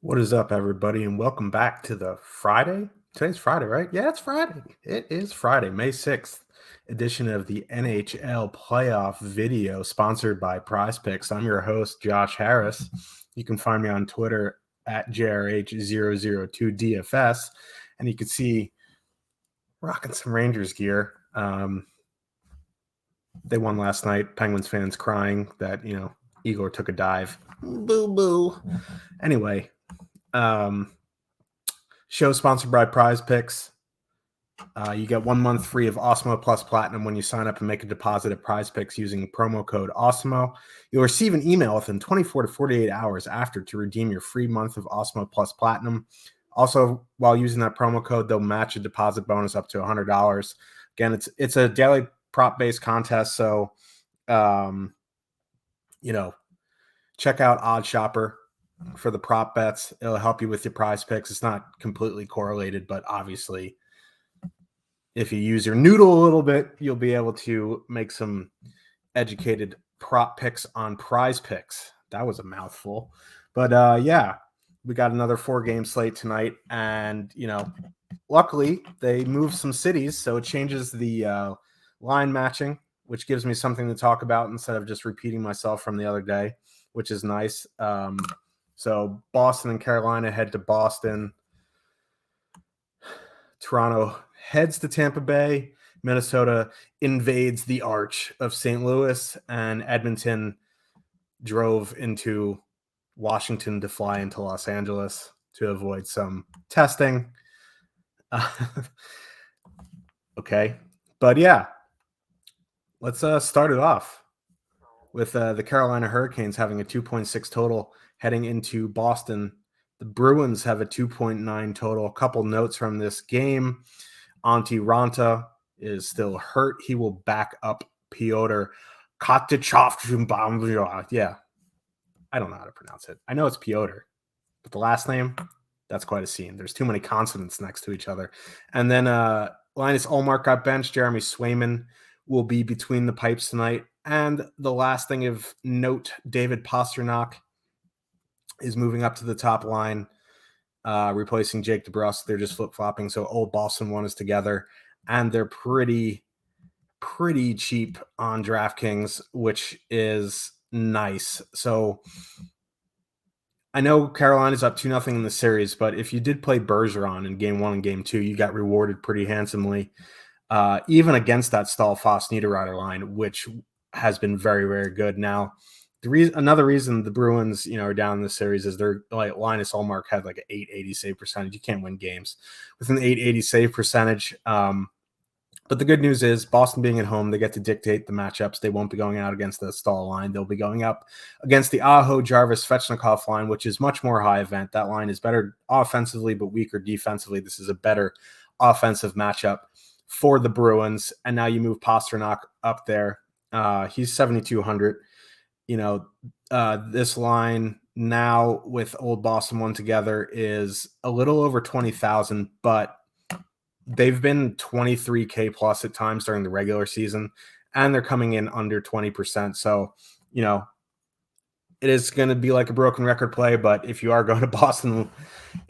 What is up, everybody, and welcome back to the Friday. Today's Friday, right? Yeah, it's Friday. It is Friday, May 6th edition of the NHL Playoff video sponsored by Prize Picks. I'm your host, Josh Harris. You can find me on Twitter at JRH002DFS, and you can see rocking some Rangers gear. They won last night. Penguins fans crying that, Igor took a dive. Boo boo. Anyway, show sponsored by Prize Picks. You get 1 month free of Awesemo Plus Platinum when you sign up and make a deposit at Prize Picks using promo code Awesemo. You'll receive an email within 24 to 48 hours after to redeem your free month of Awesemo Plus Platinum. Also, while using that promo code, they'll match a deposit bonus up to $100. Again, it's a daily prop-based contest, so check out Odd Shopper for the prop bets. It'll help you with your Prize Picks. It's not completely correlated, but obviously if you use your noodle a little bit, you'll be able to make some educated prop picks on Prize Picks. That was a mouthful. But we got another 4-game slate tonight. And, luckily they moved some cities, so it changes the line matching, which gives me something to talk about instead of just repeating myself from the other day, which is nice. So Boston and Carolina head to Boston. Toronto heads to Tampa Bay. Minnesota invades the arch of St. Louis, and Edmonton drove into Washington to fly into Los Angeles to avoid some testing. Okay. But yeah, let's start it off with the Carolina Hurricanes having a 2.6 total heading into Boston. The Bruins have a 2.9 total. A couple notes from this game. Antti Ranta is still hurt. He will back up Pyotr Kotichov. Yeah, I don't know how to pronounce it. I know it's Pyotr, but the last name, that's quite a scene. There's too many consonants next to each other. And then Linus Ullmark got benched. Jeremy Swayman will be between the pipes tonight. And the last thing of note, David Pastrnak is moving up to the top line, replacing Jake DeBrusk. They're just flip-flopping. So old Boston one is together, and they're pretty cheap on DraftKings, which is nice. So I know Carolina's up 2-0 in the series, but if you did play Bergeron in game 1 and game 2, you got rewarded pretty handsomely, even against that Stahl-Foss-Niederreiter line, which has been very, very good. Now, another reason the Bruins, are down in the series is their Linus Ullmark had like an 880 save percentage. You can't win games with an 880 save percentage. But the good news is Boston being at home, they get to dictate the matchups. They won't be going out against the Stahl line. They'll be going up against the Aho, Jarvis, Svechnikov line, which is much more high event. That line is better offensively, but weaker defensively. This is a better offensive matchup for the Bruins. And now you move Pastrnak up there. He's 7,200. This line now with old Boston one together is a little over 20,000, but they've been 23K plus at times during the regular season, and they're coming in under 20%. So, it is going to be like a broken record play, but if you are going to Boston,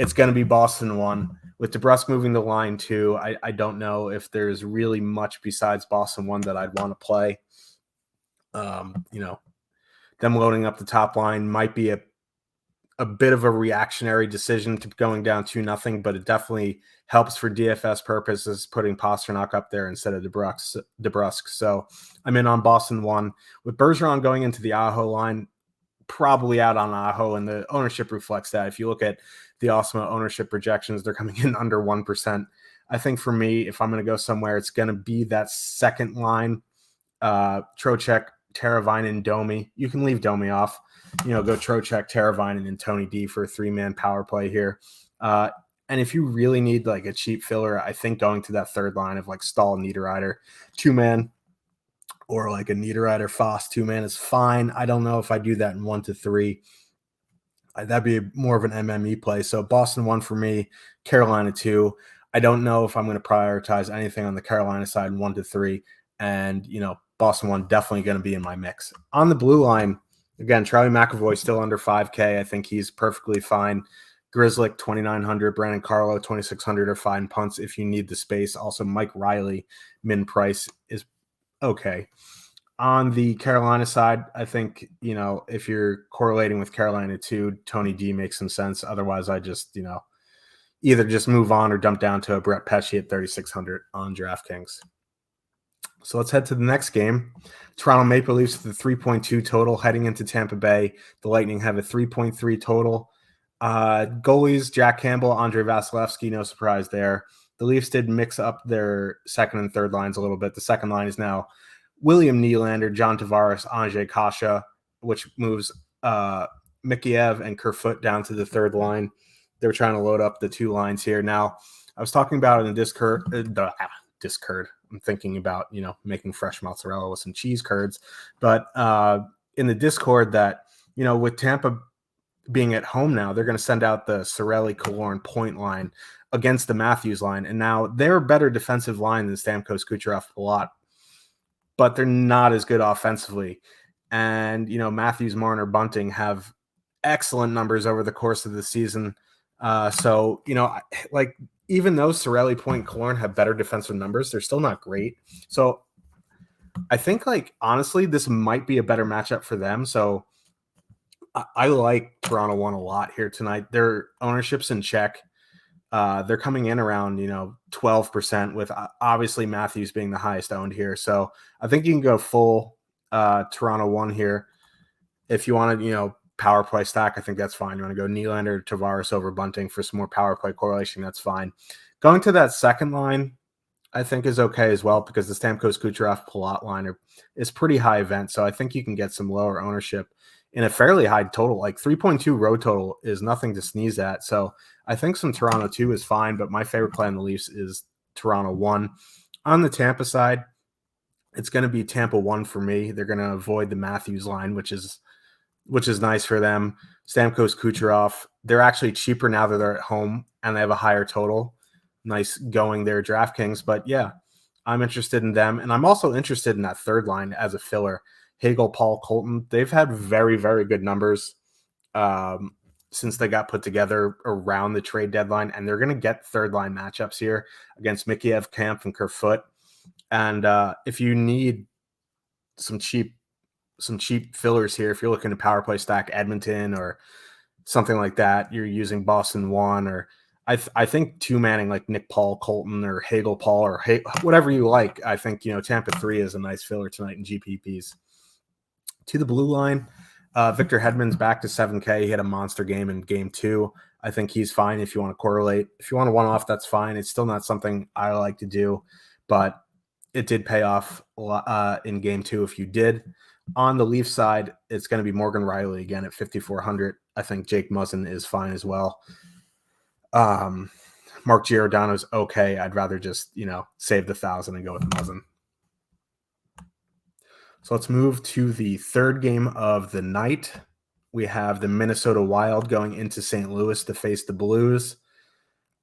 it's going to be Boston one. With DeBrusk moving the line too, I don't know if there's really much besides Boston one that I'd want to play. Them loading up the top line might be a bit of a reactionary decision to going down 2-0, but it definitely helps for DFS purposes, putting Pastrnak up there instead of DeBrusk. So I'm in on Boston one. With Bergeron going into the Aho line, probably out on Aho, and the ownership reflects that. If you look at the Awesemo ownership projections, they're coming in under 1%. I think for me, if I'm going to go somewhere, it's going to be that second line, Trocheck, Teravainen, Domi. You can leave Domi off. Go Trocheck, Teravainen, and Tony D for a 3-man power play here. And if you really need like a cheap filler, I think going to that third line of like Stahl, Niederreiter, 2-man, or like a Niederreiter, Foss 2-man is fine. I don't know if I do that in 1 to 3. That'd be more of an MME play. So Boston 1 for me, Carolina 2. I don't know if I'm going to prioritize anything on the Carolina side 1 to 3. And, Boston 1 definitely going to be in my mix. On the blue line, again, Charlie McAvoy still under 5K. I think he's perfectly fine Grizzlick, 2,900. Brandon Carlo, 2,600 are fine punts if you need the space. Also, Mike Riley, min price is okay. On the Carolina side, I think, if you're correlating with Carolina too, Tony D makes some sense. Otherwise, I just, either just move on or dump down to a Brett Pesce at 3,600 on DraftKings. So let's head to the next game. Toronto Maple Leafs with a 3.2 total heading into Tampa Bay. The Lightning have a 3.3 total. Goalies, Jack Campbell, Andre Vasilevsky, no surprise there. The Leafs did mix up their second and third lines a little bit. The second line is now William Nylander, John Tavares, Andrzej Kasha, which moves Mikheyev and Kerfoot down to the third line. They're trying to load up the two lines here. Now, I was talking about in the Discord. I'm thinking about, making fresh mozzarella with some cheese curds. But in the Discord that, with Tampa being at home now, they're going to send out the Cirelli, Killorn point line against the Matthews line. And now they're a better defensive line than Stamkos, Kucherov, Palat, but they're not as good offensively. And, Matthews, Marner, Bunting have excellent numbers over the course of the season. So, even though Cirelli, Point, Killorn have better defensive numbers, they're still not great. So I think, honestly, this might be a better matchup for them. So I like Toronto 1 a lot here tonight. Their ownership's in check. They're coming in around, 12%, with obviously Matthews being the highest owned here. So I think you can go full Toronto 1 here. If you want to, power play stack, I think that's fine. You want to go Nylander, Tavares over Bunting for some more power play correlation, that's fine. Going to that second line, I think is okay as well, because the Stamkos, Kucherov, Palat line is pretty high event. So I think you can get some lower ownership in a fairly high total. 3.2 road total is nothing to sneeze at. So I think some Toronto 2 is fine, but my favorite play on the Leafs is Toronto 1. On the Tampa side, it's going to be Tampa 1 for me. They're going to avoid the Matthews line, which is nice for them. Stamkos, Kucherov, they're actually cheaper now that they're at home and they have a higher total. Nice going there, DraftKings. But yeah, I'm interested in them. And I'm also interested in that third line as a filler. Hagel, Paul, Colton, they've had very, very good numbers since they got put together around the trade deadline. And they're going to get third line matchups here against Mikheyev, Kampf, and Kerfoot. And if you need some cheap fillers here, if you're looking to power play stack Edmonton or something like that, you're using Boston 1, or I think two-manning like Nick Paul, Colton, or Hagel, Paul, or whatever you like. I think, Tampa 3 is a nice filler tonight in GPPs. To the blue line, Victor Hedman's back to 7K. He had a monster game in game 2. I think he's fine if you want to correlate. If you want to one-off, that's fine. It's still not something I like to do, but it did pay off in game 2 if you did. On the Leaf side, it's going to be Morgan Riley again at 5,400. I think Jake Muzzin is fine as well. Mark Giordano's okay. I'd rather just, save the 1,000 and go with Muzzin. So let's move to the third game of the night. We have the Minnesota Wild going into St. Louis to face the Blues.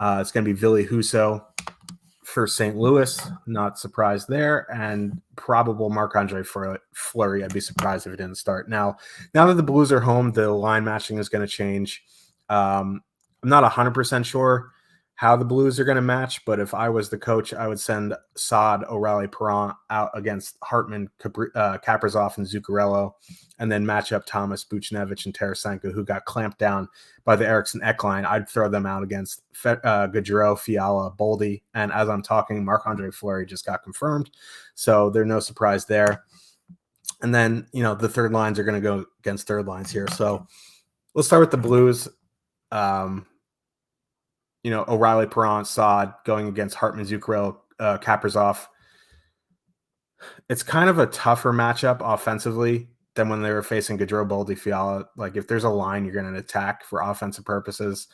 It's going to be Ville Husso for St. Louis, not surprised there, and probable Marc-Andre Fleury. I'd be surprised if it didn't start. Now that the Blues are home, the line matching is going to change. I'm not 100% sure how the Blues are going to match, but if I was the coach, I would send Saad, O'Reilly, Perron out against Hartman, Kaprizov, and Zuccarello, and then match up Thomas, Buchnevich, and Tarasenko, who got clamped down by the Eriksson Ek line. I'd throw them out against Gaudreau, Fiala, Boldy, and as I'm talking, Marc-Andre Fleury just got confirmed, so there's no surprise there. And then, the third lines are going to go against third lines here. So let's start with the Blues. O'Reilly, Perron, Saad going against Hartman, Zuccarello, Kaprizov. It's kind of a tougher matchup offensively than when they were facing Gaudreau, Boldy, Fiala. If there's a line you're going to attack for offensive purposes,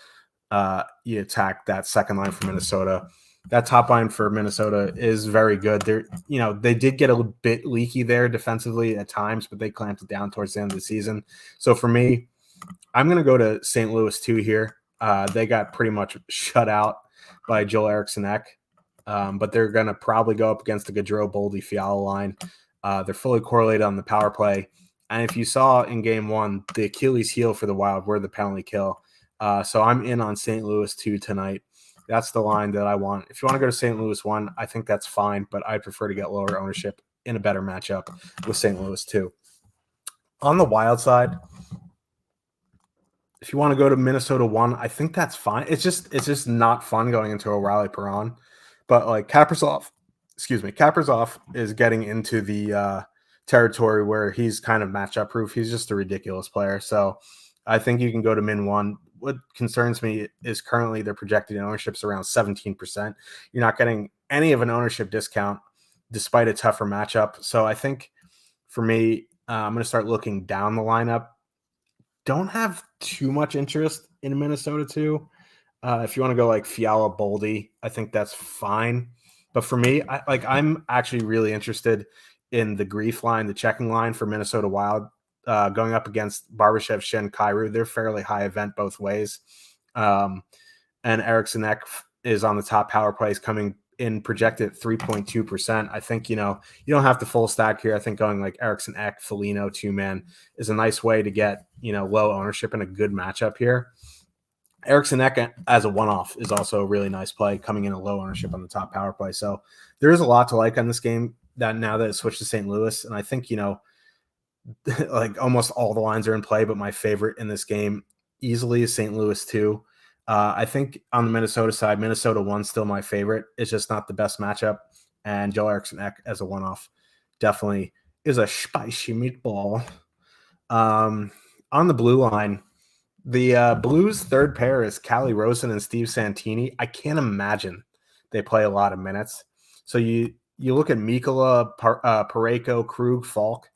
you attack that second line for Minnesota. That top line for Minnesota is very good. They did get a bit leaky there defensively at times, but they clamped it down towards the end of the season. So for me, I'm going to go to St. Louis 2 here. They got pretty much shut out by Joel Eriksson Ek, but they're going to probably go up against the Gaudreau, Boldy, Fiala line. They're fully correlated on the power play. And if you saw in game 1, the Achilles heel for the Wild were the penalty kill. So I'm in on St. Louis 2 tonight. That's the line that I want. If you want to go to St. Louis 1, I think that's fine, but I prefer to get lower ownership in a better matchup with St. Louis 2. On the wild side, if you want to go to Minnesota 1, I think that's fine. It's just not fun going into O'Reilly Perron. But like Kaprizov is getting into the territory where he's kind of matchup proof. He's just a ridiculous player. So I think you can go to min 1. What concerns me is currently their projected ownership's around 17%. You're not getting any of an ownership discount despite a tougher matchup. So I think for me, I'm going to start looking down the lineup. Don't have too much interest in Minnesota 2. If you want to go like Fiala Boldy, I think that's fine. But for me, I'm actually really interested in the Grief line, the checking line for Minnesota Wild, going up against Barbashev, Shen, Kyrou. They're fairly high event both ways. And Eriksson Ek is on the top power plays coming in projected 3.2%. I think, you don't have to full stack here. I think going like Eriksson Ek, Foligno, 2-man is a nice way to get, low ownership in a good matchup here. Eriksson Ek as a one-off is also a really nice play coming in a low ownership on the top power play. So there is a lot to like on this game that now that it switched to St. Louis. And I think, like almost all the lines are in play, but my favorite in this game easily is St. Louis 2. I think on the Minnesota side, Minnesota 1 still my favorite. It's just not the best matchup. And Joe Eriksson Ek as a one-off definitely is a spicy meatball. On the blue line, the Blues' third pair is Calle Rosen and Steve Santini. I can't imagine they play a lot of minutes. So you look at Mikkola, Parayko, Krug, Falk.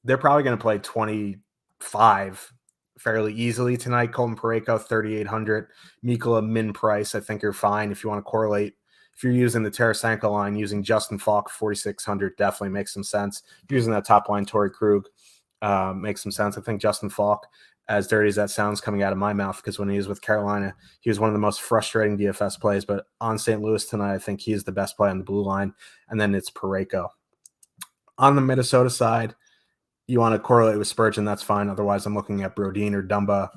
They're probably going to play 25 fairly easily tonight. Colton Parayko, 3,800. Mikkola, min price, I think you're fine. If you want to correlate, if you're using the Tarasenko line, using Justin Falk, 4,600 definitely makes some sense. Using that top line, Torrey Krug, makes some sense. I think Justin Falk, as dirty as that sounds coming out of my mouth, because when he was with Carolina, he was one of the most frustrating DFS plays. But on St. Louis tonight, I think he's the best play on the blue line. And then it's Parayko. On the Minnesota side, you want to correlate with Spurgeon, that's fine. Otherwise, I'm looking at Brodin or Dumba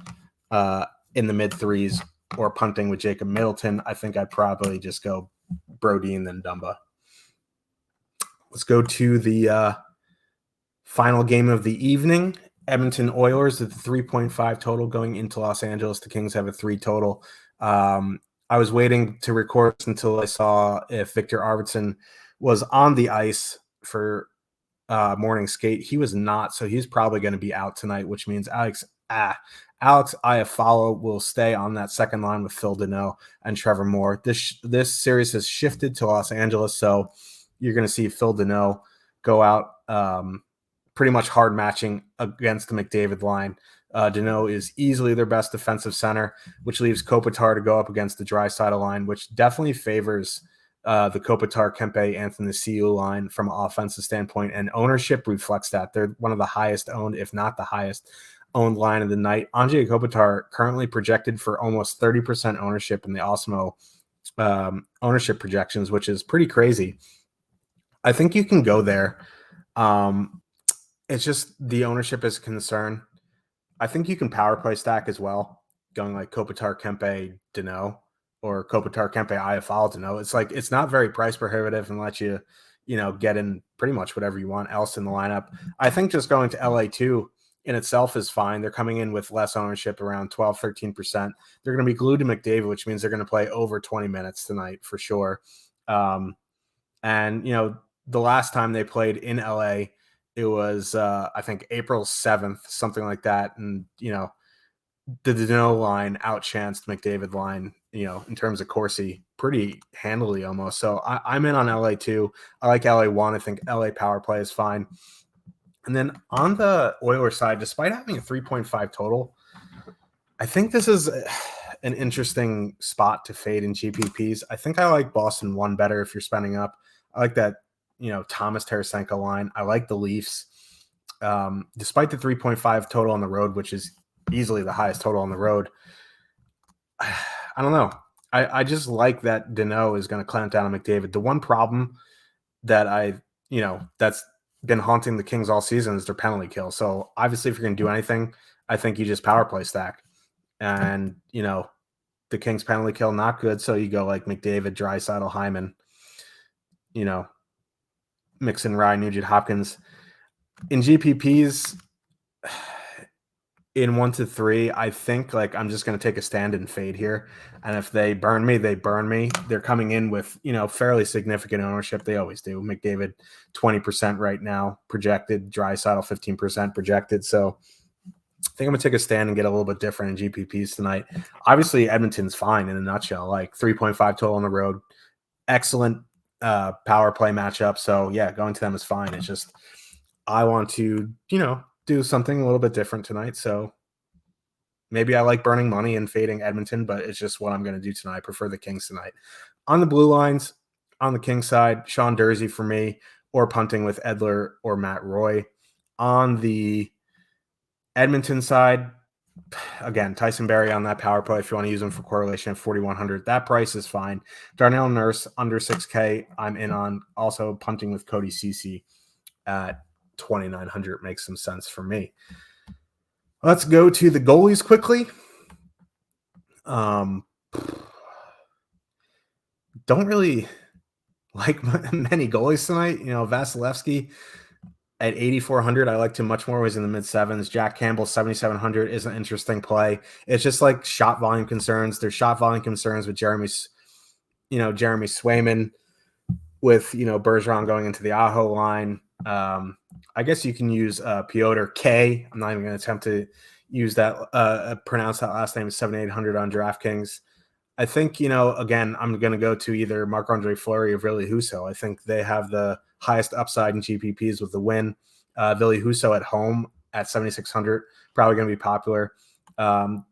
in the mid-threes or punting with Jacob Middleton. I think I'd probably just go Brodin then Dumba. Let's go to the final game of the evening. Edmonton Oilers at 3.5 total going into Los Angeles. The Kings have a 3 total. I was waiting to record until I saw if Victor Arvidsson was on the ice for morning skate. He was not, so he's probably going to be out tonight, which means Alex Iafallo will stay on that second line with Phil Deneau and Trevor Moore. This series has shifted to Los Angeles, so you're going to see Phil Deneau go out pretty much hard matching against the McDavid line. Deneau is easily their best defensive center, which leaves Kopitar to go up against the Draisaitl line, which definitely favors the Kopitar, Kempe, Anthony Ciu line from an offensive standpoint, and ownership reflects that. They're one of the highest owned, if not the highest owned line of the night. Andrei Kopitar currently projected for almost 30% ownership in the Awesemo ownership projections, which is pretty crazy. I think you can go there. It's just the ownership is a concern. I think you can power play stack as well, going like Kopitar, Kempe, Deneau, or Kopitar, Kempe, Iafallo, Deneau. It's like it's not very price prohibitive and let you, get in pretty much whatever you want else in the lineup. I think just going to LA2 in itself is fine. They're coming in with less ownership, around 12, 13%. They're going to be glued to McDavid, which means they're going to play over 20 minutes tonight for sure. And, the last time they played in LA, it was, I think, April 7th, something like that. And, the Deneau line outchanced McDavid line, in terms of Corsi pretty handily almost. So I'm in on LA2. I like LA1. I think LA power play is fine. And then on the Oilers side, despite having a 3.5 total, I think this is an interesting spot to fade in GPPs. I think I like Boston 1 better if you're spending up. I like that, Thomas Tarasenko line. I like the Leafs. Despite the 3.5 total on the road, which is easily the highest total on the road, I don't know. I just like that Deneau is going to clamp down on McDavid. The one problem that that's been haunting the Kings all season is their penalty kill. So obviously if you're going to do anything, I think you just power play stack. And, the Kings penalty kill, not good. So you go like McDavid, Draisaitl, Hyman, mix in Ryan, Nugent, Hopkins. In GPPs, in 1 to 3, I think like I'm just going to take a stand and fade here. And if they burn me, they burn me. They're coming in with, fairly significant ownership. They always do. McDavid, 20% right now projected. Draisaitl, 15% projected. So I think I'm going to take a stand and get a little bit different in GPPs tonight. Obviously, Edmonton's fine in a nutshell, like 3.5 total on the road. Excellent power play matchup. So, yeah, going to them is fine. It's just I want to, do something a little bit different tonight. So maybe I like burning money and fading Edmonton, but it's just what I'm going to do tonight. I prefer the Kings tonight. On the blue lines, on the Kings side, Sean Durzi for me, or punting with Edler or Matt Roy. On the Edmonton side, again, Tyson Barrie on that power play if you want to use him for correlation at 4,100. That price is fine. Darnell Nurse under 6K, I'm in on. Also punting with Cody Ceci at 2,900 makes some sense for me. Let's go to the goalies quickly. Don't really like many goalies tonight. Vasilevsky at 8,400. I liked him much more. He's in the mid sevens. Jack Campbell, 7,700 is an interesting play. It's just like shot volume concerns. There's shot volume concerns with Jeremy Swayman, with, Bergeron going into the Aho line. I guess you can use Piotr K. I'm not even going to attempt to use that, pronounce that last name, 7,800 on DraftKings. I think, again, I'm going to go to either Marc-Andre Fleury or Ville Husso. I think they have the highest upside in GPPs with the win. Ville Husso at home at 7,600, probably going to be popular. One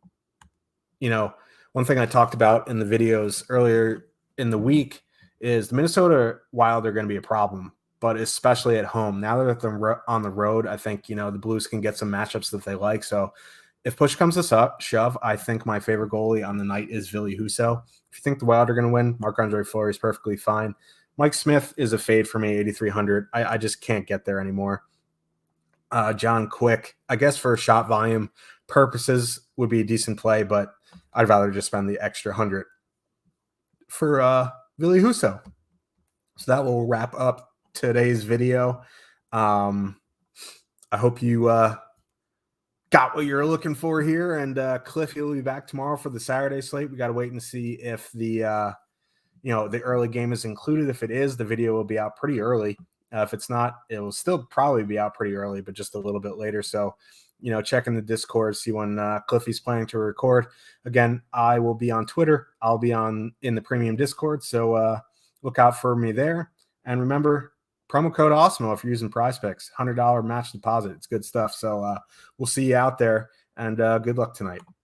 thing I talked about in the videos earlier in the week is the Minnesota Wild are going to be a problem, but especially at home. Now that they're on the road, I think, the Blues can get some matchups that they like. So if push comes to shove, I think my favorite goalie on the night is Ville Husso. If you think the Wild are going to win, Marc-Andre Fleury is perfectly fine. Mike Smith is a fade for me, 8,300. I just can't get there anymore. John Quick, I guess for shot volume purposes, would be a decent play, but I'd rather just spend the extra 100 for Ville Husso. So that will wrap up today's video. I hope you got what you're looking for here. And Cliff, you'll be back tomorrow for the Saturday slate. We got to wait and see if the early game is included. If it is, the video will be out pretty early. If it's not, it will still probably be out pretty early, but just a little bit later. So, check in the Discord, see when Cliffy's planning to record. Again, I will be on Twitter. I'll be in the premium Discord. So look out for me there. And remember, promo code Awesemo if you're using Prize Picks, $100 match deposit. It's good stuff. So we'll see you out there, and good luck tonight.